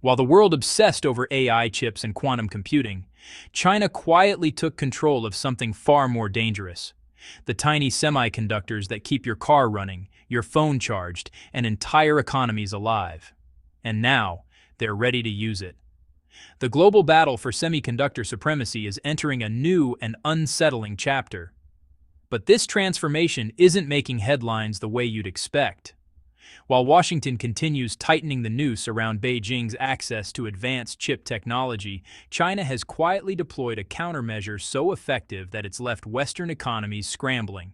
While the world obsessed over AI chips and quantum computing, China quietly took control of something far more dangerous: the tiny semiconductors that keep your car running, your phone charged, and entire economies alive. And now, they're ready to use it. The global battle for semiconductor supremacy is entering a new and unsettling chapter. But this transformation isn't making headlines the way you'd expect. While Washington continues tightening the noose around Beijing's access to advanced chip technology, China has quietly deployed a countermeasure so effective that it's left Western economies scrambling.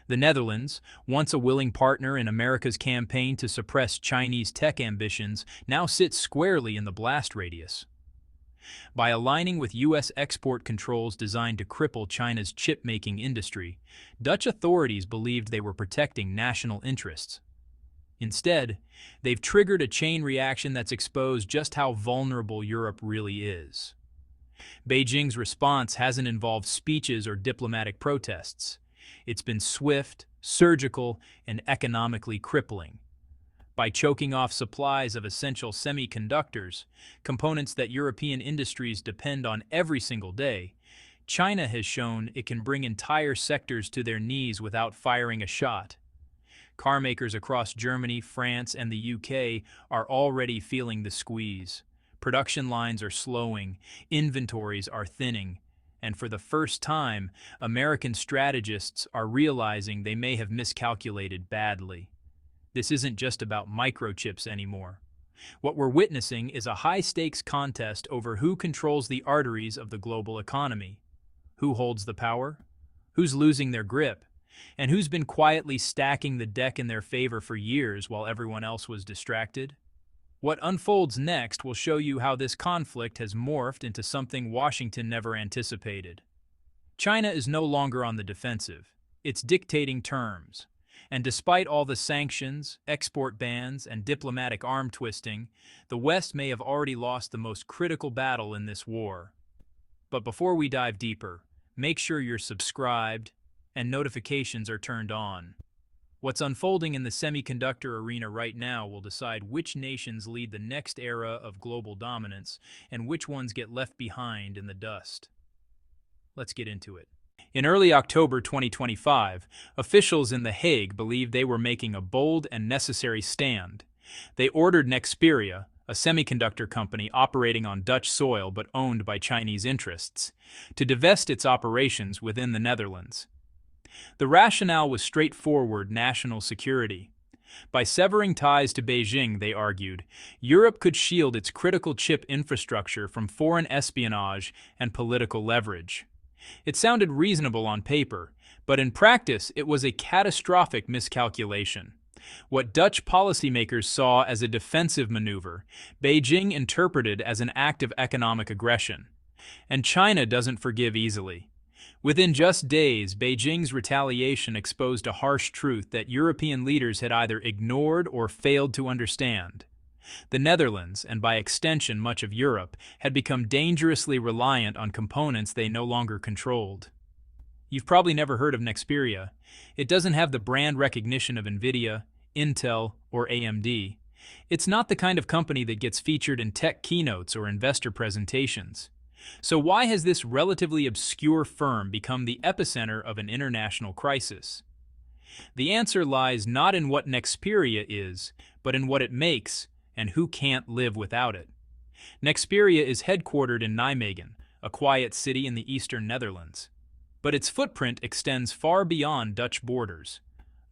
The Netherlands, once a willing partner in America's campaign to suppress Chinese tech ambitions, now sits squarely in the blast radius. By aligning with U.S. export controls designed to cripple China's chip-making industry, Dutch authorities believed they were protecting national interests. Instead, they've triggered a chain reaction that's exposed just how vulnerable Europe really is. Beijing's response hasn't involved speeches or diplomatic protests. It's been swift, surgical, and economically crippling. By choking off supplies of essential semiconductors, components that European industries depend on every single day, China has shown it can bring entire sectors to their knees without firing a shot. Car makers across Germany, France, and the UK are already feeling the squeeze. Production lines are slowing, inventories are thinning, and for the first time, American strategists are realizing they may have miscalculated badly. This isn't just about microchips anymore. What we're witnessing is a high-stakes contest over who controls the arteries of the global economy. Who holds the power? Who's losing their grip? And who's been quietly stacking the deck in their favor for years while everyone else was distracted? What unfolds next will show you how this conflict has morphed into something Washington never anticipated. China is no longer on the defensive. It's dictating terms. And despite all the sanctions, export bans, and diplomatic arm twisting, the West may have already lost the most critical battle in this war. But before we dive deeper, make sure you're subscribed and notifications are turned on. What's unfolding in the semiconductor arena right now will decide which nations lead the next era of global dominance and which ones get left behind in the dust. Let's get into it. In early October 2025, officials in The Hague believed they were making a bold and necessary stand. They ordered Nexperia, a semiconductor company operating on Dutch soil but owned by Chinese interests, to divest its operations within the Netherlands. The rationale was straightforward: national security. By severing ties to Beijing, they argued, Europe could shield its critical chip infrastructure from foreign espionage and political leverage. It sounded reasonable on paper, but in practice it was a catastrophic miscalculation. What Dutch policymakers saw as a defensive maneuver, Beijing interpreted as an act of economic aggression. And China doesn't forgive easily. Within just days, Beijing's retaliation exposed a harsh truth that European leaders had either ignored or failed to understand. The Netherlands, and by extension much of Europe, had become dangerously reliant on components they no longer controlled. You've probably never heard of Nexperia. It doesn't have the brand recognition of NVIDIA, Intel, or AMD. It's not the kind of company that gets featured in tech keynotes or investor presentations. So why has this relatively obscure firm become the epicenter of an international crisis? The answer lies not in what Nexperia is, but in what it makes and who can't live without it. Nexperia is headquartered in Nijmegen, a quiet city in the eastern Netherlands. But its footprint extends far beyond Dutch borders.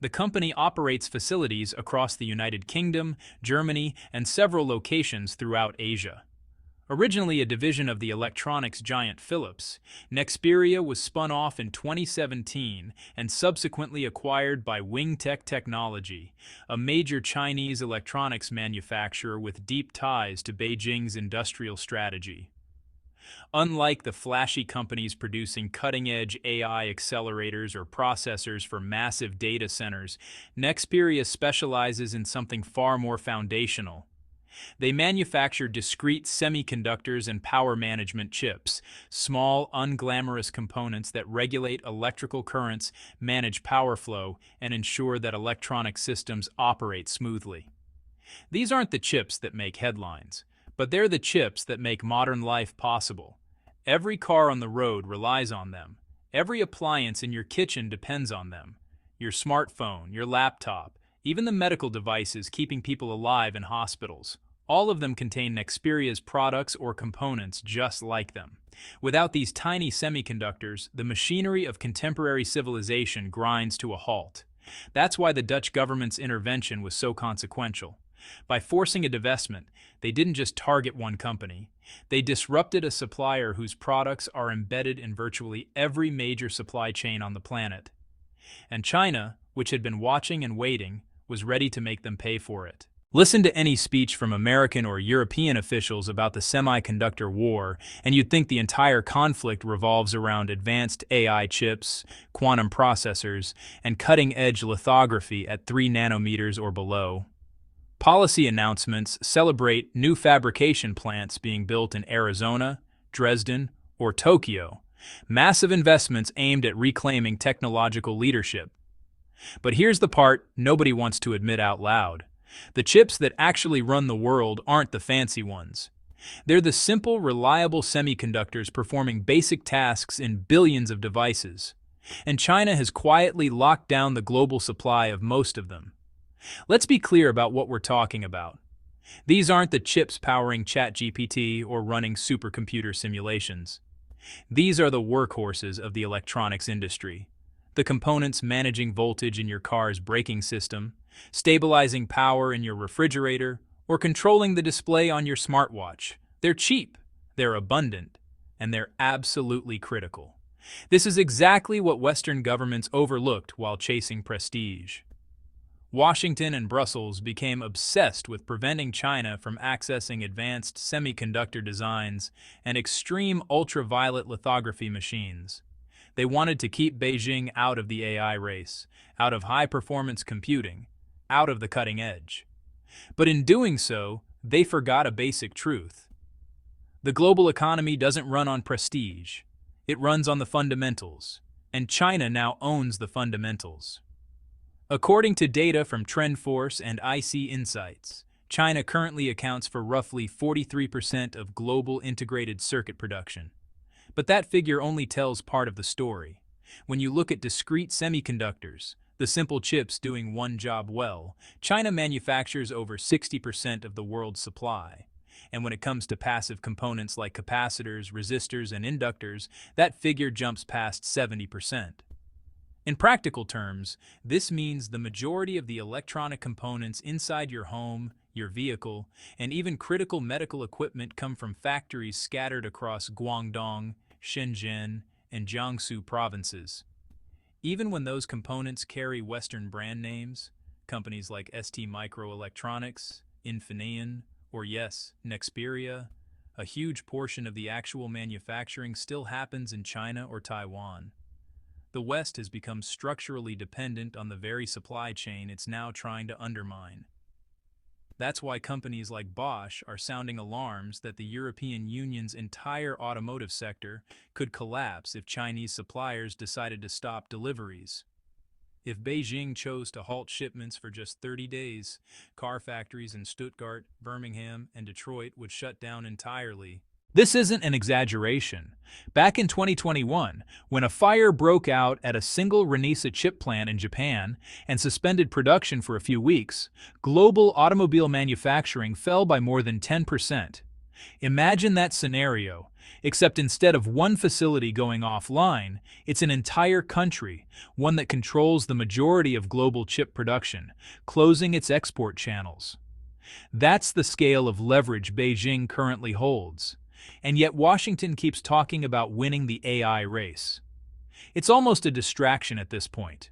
The company operates facilities across the United Kingdom, Germany, and several locations throughout Asia. Originally a division of the electronics giant Philips, Nexperia was spun off in 2017 and subsequently acquired by Wingtech Technology, a major Chinese electronics manufacturer with deep ties to Beijing's industrial strategy. Unlike the flashy companies producing cutting-edge AI accelerators or processors for massive data centers, Nexperia specializes in something far more foundational. They manufacture discrete semiconductors and power management chips, small, unglamorous components that regulate electrical currents, manage power flow, and ensure that electronic systems operate smoothly. These aren't the chips that make headlines, But they're the chips that make modern life possible. Every car on the road relies on them. Every appliance in your kitchen depends on them. Your smartphone, your laptop, even the medical devices keeping people alive in hospitals. All of them contain Nexperia's products or components just like them. Without these tiny semiconductors, the machinery of contemporary civilization grinds to a halt. That's why the Dutch government's intervention was so consequential. By forcing a divestment, they didn't just target one company. They disrupted a supplier whose products are embedded in virtually every major supply chain on the planet. And China, which had been watching and waiting, was ready to make them pay for it. Listen to any speech from American or European officials about the semiconductor war, and you'd think the entire conflict revolves around advanced AI chips, quantum processors, and cutting-edge lithography at 3 nanometers or below. Policy announcements celebrate new fabrication plants being built in Arizona, Dresden, or Tokyo, massive investments aimed at reclaiming technological leadership. But here's the part nobody wants to admit out loud. The chips that actually run the world aren't the fancy ones. They're the simple, reliable semiconductors performing basic tasks in billions of devices. And China has quietly locked down the global supply of most of them. Let's be clear about what we're talking about. These aren't the chips powering ChatGPT or running supercomputer simulations. These are the workhorses of the electronics industry. The components managing voltage in your car's braking system, stabilizing power in your refrigerator, or controlling the display on your smartwatch. They're cheap, they're abundant, and they're absolutely critical. This is exactly what Western governments overlooked while chasing prestige. Washington and Brussels became obsessed with preventing China from accessing advanced semiconductor designs and extreme ultraviolet lithography machines. They wanted to keep Beijing out of the AI race, out of high-performance computing, out of the cutting edge. But in doing so, they forgot a basic truth. The global economy doesn't run on prestige. It runs on the fundamentals, and China now owns the fundamentals. According to data from TrendForce and IC Insights, China currently accounts for roughly 43% of global integrated circuit production. But that figure only tells part of the story. When you look at discrete semiconductors, the simple chips doing one job well, China manufactures over 60% of the world's supply. And when it comes to passive components like capacitors, resistors, and inductors, that figure jumps past 70%. In practical terms, this means the majority of the electronic components inside your home, your vehicle, and even critical medical equipment come from factories scattered across Guangdong, Shenzhen, and Jiangsu provinces. Even when those components carry Western brand names, companies like ST Microelectronics, Infineon, or yes, Nexperia, a huge portion of the actual manufacturing still happens in China or Taiwan. The West has become structurally dependent on the very supply chain it's now trying to undermine. That's why companies like Bosch are sounding alarms that the European Union's entire automotive sector could collapse if Chinese suppliers decided to stop deliveries. If Beijing chose to halt shipments for just 30 days, car factories in Stuttgart, Birmingham, and Detroit would shut down entirely. This isn't an exaggeration. Back in 2021, when a fire broke out at a single Renesas chip plant in Japan and suspended production for a few weeks, global automobile manufacturing fell by more than 10%. Imagine that scenario, except instead of one facility going offline, it's an entire country, one that controls the majority of global chip production, closing its export channels. That's the scale of leverage Beijing currently holds. And yet Washington keeps talking about winning the AI race. It's almost a distraction at this point.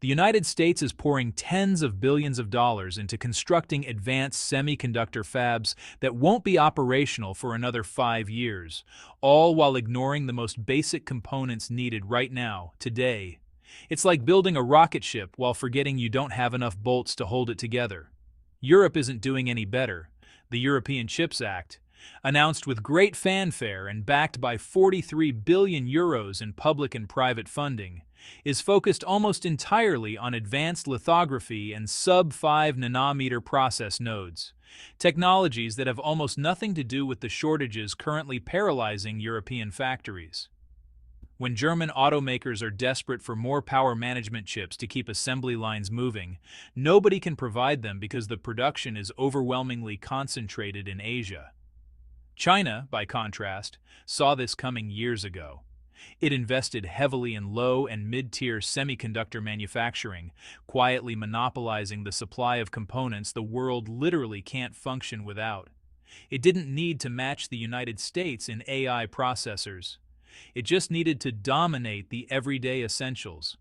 The United States is pouring tens of billions of dollars into constructing advanced semiconductor fabs that won't be operational for another 5 years, all while ignoring the most basic components needed right now, today. It's like building a rocket ship while forgetting you don't have enough bolts to hold it together. Europe isn't doing any better. The European Chips Act, announced with great fanfare and backed by 43 billion euros in public and private funding, is focused almost entirely on advanced lithography and sub-5 nanometer process nodes, Technologies that have almost nothing to do with the shortages currently paralyzing European factories. When German automakers are desperate for more power management chips to keep assembly lines moving, nobody can provide them because the production is overwhelmingly concentrated in Asia. China, by contrast, saw this coming years ago. It invested heavily in low and mid-tier semiconductor manufacturing, quietly monopolizing the supply of components the world literally can't function without. It didn't need to match the United States in AI processors. It just needed to dominate the everyday essentials.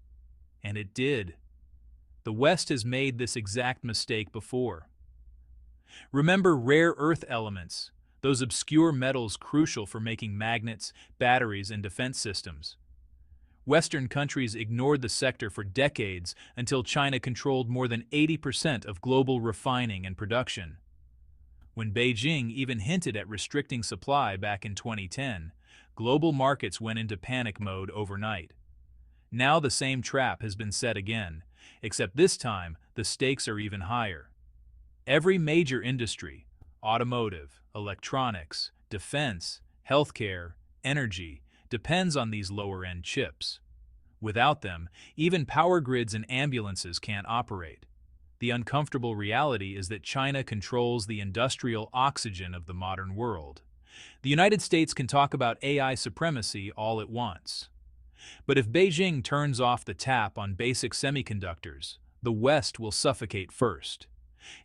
And it did. The West has made this exact mistake before. Remember rare earth elements, those obscure metals crucial for making magnets, batteries, and defense systems. Western countries ignored the sector for decades until China controlled more than 80% of global refining and production. When Beijing even hinted at restricting supply back in 2010, global markets went into panic mode overnight. Now the same trap has been set again, except this time the stakes are even higher. Every major industry, automotive, electronics, defense, healthcare, energy, depends on these lower-end chips. Without them, even power grids and ambulances can't operate. The uncomfortable reality is that China controls the industrial oxygen of the modern world. The United States can talk about AI supremacy all it wants. But if Beijing turns off the tap on basic semiconductors, the West will suffocate first.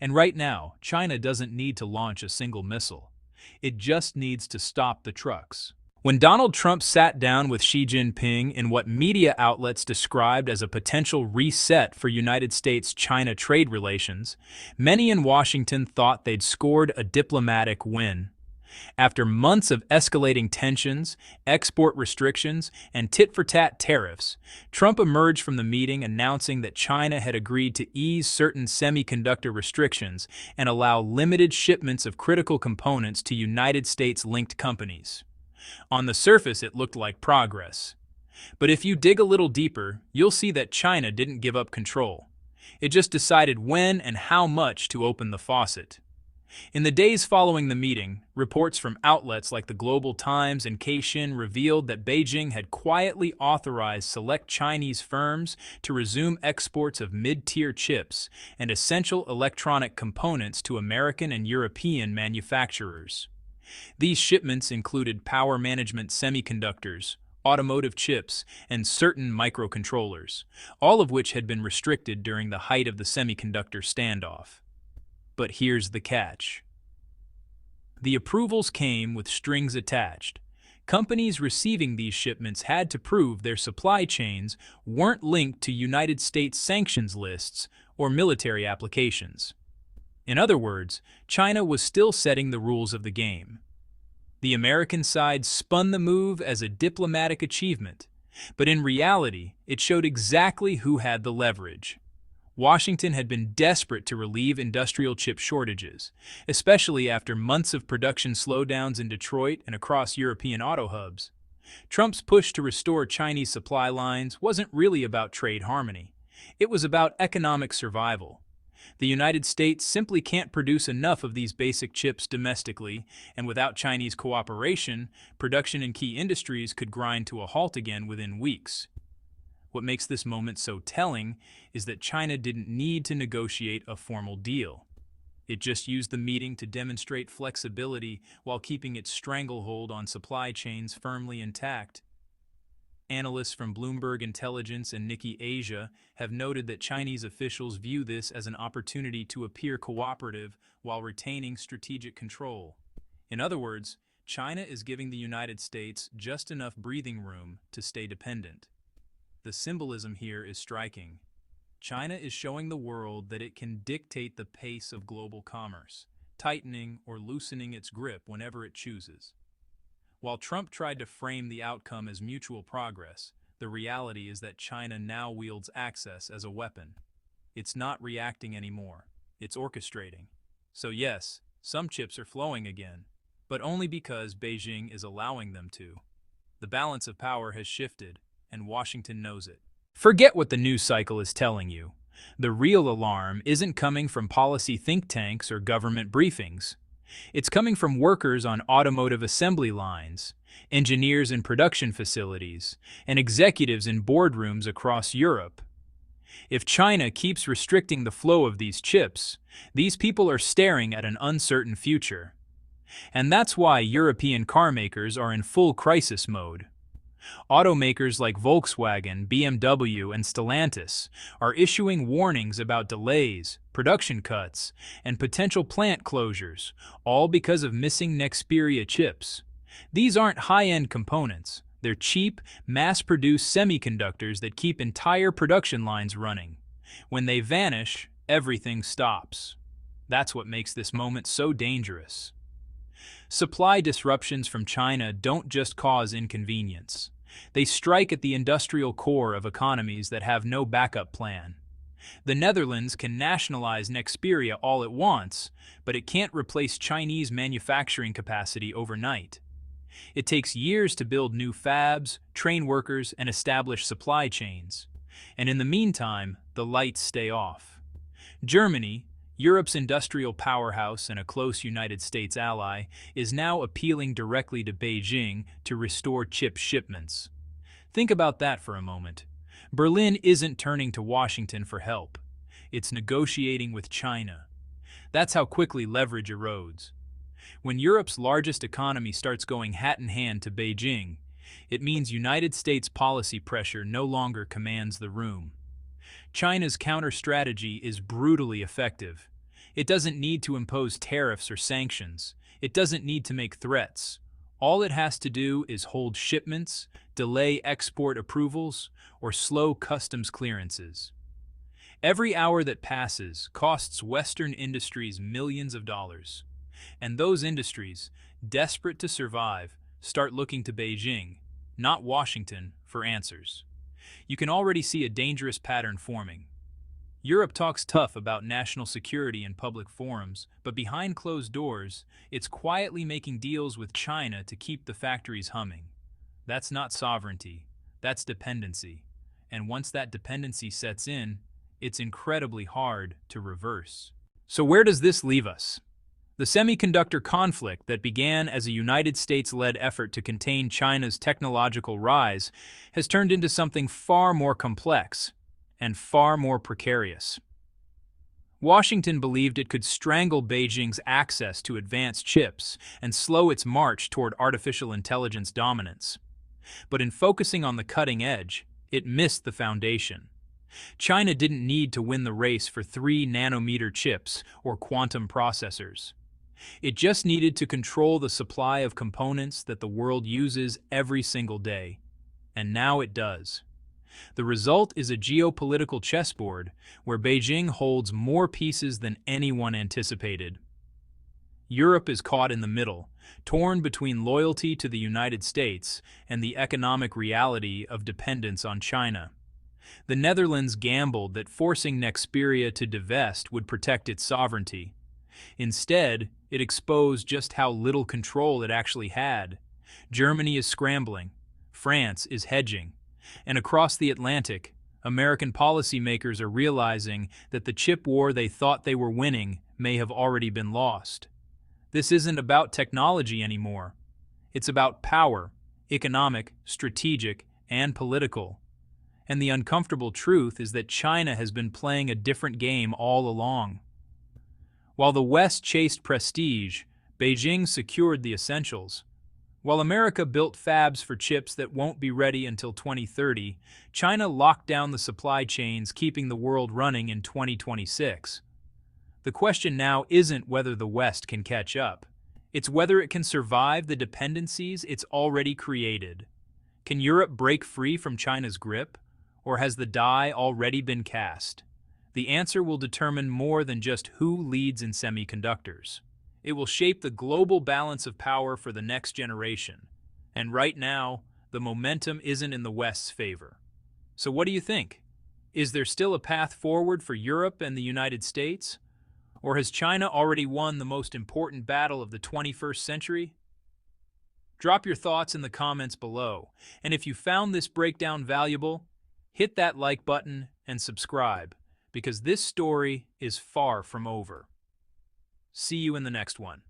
And right now, China doesn't need to launch a single missile. It just needs to stop the trucks. When Donald Trump sat down with Xi Jinping in what media outlets described as a potential reset for United States-China trade relations, many in Washington thought they'd scored a diplomatic win. After months of escalating tensions, export restrictions, and tit-for-tat tariffs, Trump emerged from the meeting announcing that China had agreed to ease certain semiconductor restrictions and allow limited shipments of critical components to United States-linked companies. On the surface, it looked like progress. But if you dig a little deeper, you'll see that China didn't give up control. It just decided when and how much to open the faucet. In the days following the meeting, reports from outlets like the Global Times and Caixin revealed that Beijing had quietly authorized select Chinese firms to resume exports of mid-tier chips and essential electronic components to American and European manufacturers. These shipments included power management semiconductors, automotive chips, and certain microcontrollers, all of which had been restricted during the height of the semiconductor standoff. But here's the catch. The approvals came with strings attached. Companies receiving these shipments had to prove their supply chains weren't linked to United States sanctions lists or military applications. In other words, China was still setting the rules of the game. The American side spun the move as a diplomatic achievement, but in reality, it showed exactly who had the leverage. Washington had been desperate to relieve industrial chip shortages, especially after months of production slowdowns in Detroit and across European auto hubs. Trump's push to restore Chinese supply lines wasn't really about trade harmony. It was about economic survival. The United States simply can't produce enough of these basic chips domestically, and without Chinese cooperation, production in key industries could grind to a halt again within weeks. What makes this moment so telling is that China didn't need to negotiate a formal deal. It just used the meeting to demonstrate flexibility while keeping its stranglehold on supply chains firmly intact. Analysts from Bloomberg Intelligence and Nikkei Asia have noted that Chinese officials view this as an opportunity to appear cooperative while retaining strategic control. In other words, China is giving the United States just enough breathing room to stay dependent. The symbolism here is striking. China is showing the world that it can dictate the pace of global commerce, tightening or loosening its grip whenever it chooses. While Trump tried to frame the outcome as mutual progress, the reality is that China now wields access as a weapon. It's not reacting anymore, it's orchestrating. So yes, some chips are flowing again, but only because Beijing is allowing them to. The balance of power has shifted, and Washington knows it. Forget what the news cycle is telling you. The real alarm isn't coming from policy think tanks or government briefings. It's coming from workers on automotive assembly lines, engineers in production facilities, and executives in boardrooms across Europe. If China keeps restricting the flow of these chips, these people are staring at an uncertain future. And that's why European carmakers are in full crisis mode. Automakers like Volkswagen, BMW, and Stellantis are issuing warnings about delays, production cuts, and potential plant closures, all because of missing Nexperia chips. These aren't high-end components. They're cheap, mass-produced semiconductors that keep entire production lines running. When they vanish, everything stops. That's what makes this moment so dangerous. Supply disruptions from China don't just cause inconvenience. They strike at the industrial core of economies that have no backup plan. The Netherlands can nationalize Nexperia all it wants, but it can't replace Chinese manufacturing capacity overnight. It takes years to build new fabs, train workers, and establish supply chains. And in the meantime, the lights stay off. Germany, Europe's industrial powerhouse and a close United States ally, is now appealing directly to Beijing to restore chip shipments. Think about that for a moment. Berlin isn't turning to Washington for help. It's negotiating with China. That's how quickly leverage erodes. When Europe's largest economy starts going hat in hand to Beijing, it means United States policy pressure no longer commands the room. China's counter-strategy is brutally effective. It doesn't need to impose tariffs or sanctions. It doesn't need to make threats. All it has to do is hold shipments, delay export approvals, or slow customs clearances. Every hour that passes costs Western industries millions of dollars. And those industries, desperate to survive, start looking to Beijing, not Washington, for answers. You can already see a dangerous pattern forming. Europe talks tough about national security in public forums, but behind closed doors, it's quietly making deals with China to keep the factories humming. That's not sovereignty, that's dependency. And once that dependency sets in, it's incredibly hard to reverse. So where does this leave us? The semiconductor conflict that began as a United States-led effort to contain China's technological rise has turned into something far more complex and far more precarious. Washington believed it could strangle Beijing's access to advanced chips and slow its march toward artificial intelligence dominance. But in focusing on the cutting edge, it missed the foundation. China didn't need to win the race for 3-nanometer chips or quantum processors. It just needed to control the supply of components that the world uses every single day. And now it does. The result is a geopolitical chessboard where Beijing holds more pieces than anyone anticipated. Europe is caught in the middle, torn between loyalty to the United States and the economic reality of dependence on China. The Netherlands gambled that forcing Nexperia to divest would protect its sovereignty. Instead, it exposed just how little control it actually had. Germany is scrambling, France is hedging, and across the Atlantic, American policymakers are realizing that the chip war they thought they were winning may have already been lost. This isn't about technology anymore. It's about power, economic, strategic, and political. And the uncomfortable truth is that China has been playing a different game all along. While the West chased prestige, Beijing secured the essentials. While America built fabs for chips that won't be ready until 2030, China locked down the supply chains, keeping the world running in 2026. The question now isn't whether the West can catch up. It's whether it can survive the dependencies it's already created. Can Europe break free from China's grip? Or has the die already been cast? The answer will determine more than just who leads in semiconductors. It will shape the global balance of power for the next generation. And right now, the momentum isn't in the West's favor. So what do you think? Is there still a path forward for Europe and the United States? Or has China already won the most important battle of the 21st century? Drop your thoughts in the comments below. And if you found this breakdown valuable, hit that like button and subscribe, because this story is far from over. See you in the next one.